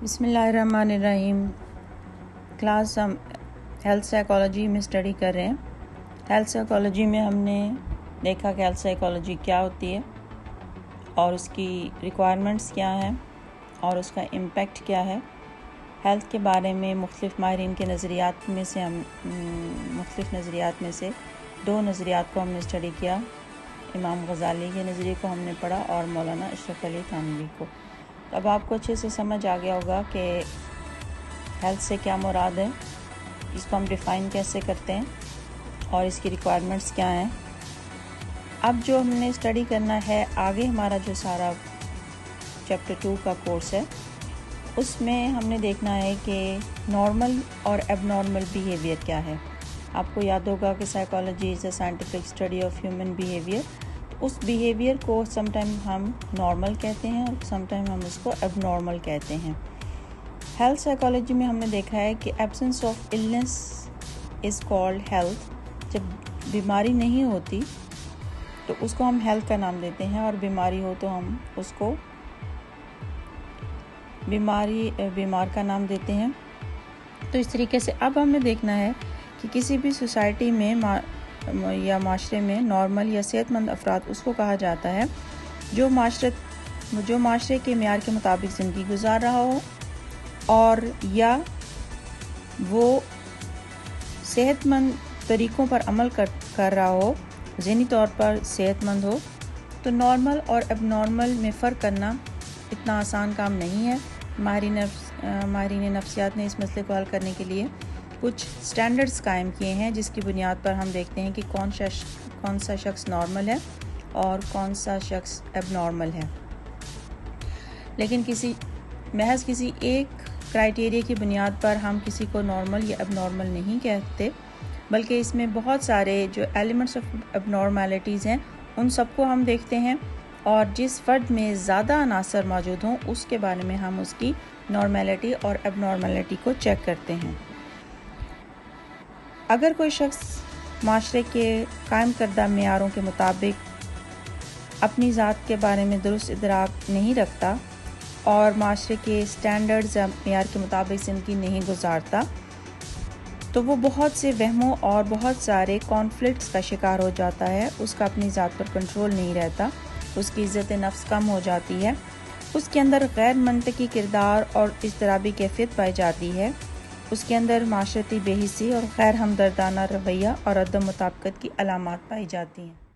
بسم اللہ الرحمن الرحیم۔ کلاس ہم ہیلتھ سائیکالوجی میں اسٹڈی کر رہے ہیں۔ ہیلتھ سائیکالوجی میں ہم نے دیکھا کہ ہیلتھ سائیکالوجی کیا ہوتی ہے اور اس کی ریکوائرمنٹس کیا ہیں اور اس کا امپیکٹ کیا ہے۔ ہیلتھ کے بارے میں مختلف ماہرین کے نظریات میں سے دو نظریات کو ہم نے اسٹڈی کیا۔ امام غزالی کے نظریے کو ہم نے پڑھا اور مولانا اشرف علی تھانوی کو۔ اب آپ کو اچھے سے سمجھ آ گیا ہوگا کہ ہیلتھ سے کیا مراد ہے، اس کو ہم ڈیفائن کیسے کرتے ہیں اور اس کی ریکوائرمنٹس کیا ہیں۔ اب جو ہم نے اسٹڈی کرنا ہے آگے، ہمارا جو سارا چیپٹر 2 کا کورس ہے، اس میں ہم نے دیکھنا ہے کہ نارمل اور ایب نارمل بیہیویئر کیا ہے۔ آپ کو یاد ہوگا کہ psychology is a scientific study of human behaviour. اس بیہیویئر کو سم ٹائم ہم نارمل کہتے ہیں اور سم ٹائم ہم اس کو ایب نارمل کہتے ہیں۔ ہیلتھ سائیکالوجی میں ہم نے دیکھا ہے کہ absence of illness is called health. جب بیماری نہیں ہوتی تو اس کو ہم ہیلتھ کا نام دیتے ہیں، اور بیماری ہو تو ہم اس کو بیمار کا نام دیتے ہیں۔ تو اس طریقے سے اب ہمیں دیکھنا ہے کہ کسی بھی سوسائٹی میں یا معاشرے میں نارمل یا صحت مند افراد اس کو کہا جاتا ہے جو معاشرے کے معیار کے مطابق زندگی گزار رہا ہو، اور یا وہ صحت مند طریقوں پر عمل کر رہا ہو، ذہنی طور پر صحت مند ہو۔ تو نارمل اور ایب نارمل میں فرق کرنا اتنا آسان کام نہیں ہے۔ ماہرین نفسیات نے اس مسئلے کو حل کرنے کے لیے کچھ سٹینڈرڈز قائم کیے ہیں، جس کی بنیاد پر ہم دیکھتے ہیں کہ کون سا شخص نارمل ہے اور کون سا شخص ایب نارمل ہے۔ لیکن محض کسی ایک کرائیٹیریا کی بنیاد پر ہم کسی کو نارمل یا ایب نارمل نہیں کہتے، بلکہ اس میں بہت سارے جو ایلیمنٹس آف ایب نارملٹیز ہیں ان سب کو ہم دیکھتے ہیں، اور جس فرد میں زیادہ عناصر موجود ہوں اس کے بارے میں ہم اس کی نارملٹی اور ایب نارملٹی کو چیک کرتے ہیں۔ اگر کوئی شخص معاشرے کے قائم کردہ معیاروں کے مطابق اپنی ذات کے بارے میں درست ادراک نہیں رکھتا اور معاشرے کے سٹینڈرڈز یا معیار کے مطابق زندگی نہیں گزارتا، تو وہ بہت سے وہموں اور بہت سارے کانفلکٹس کا شکار ہو جاتا ہے۔ اس کا اپنی ذات پر کنٹرول نہیں رہتا، اس کی عزت نفس کم ہو جاتی ہے، اس کے اندر غیر منطقی کردار اور اضطرابی کیفیت پائی جاتی ہے، اس کے اندر معاشرتی بے حسی اور غیر ہمدردانہ رویہ اور عدم مطابقت کی علامات پائی جاتی ہیں۔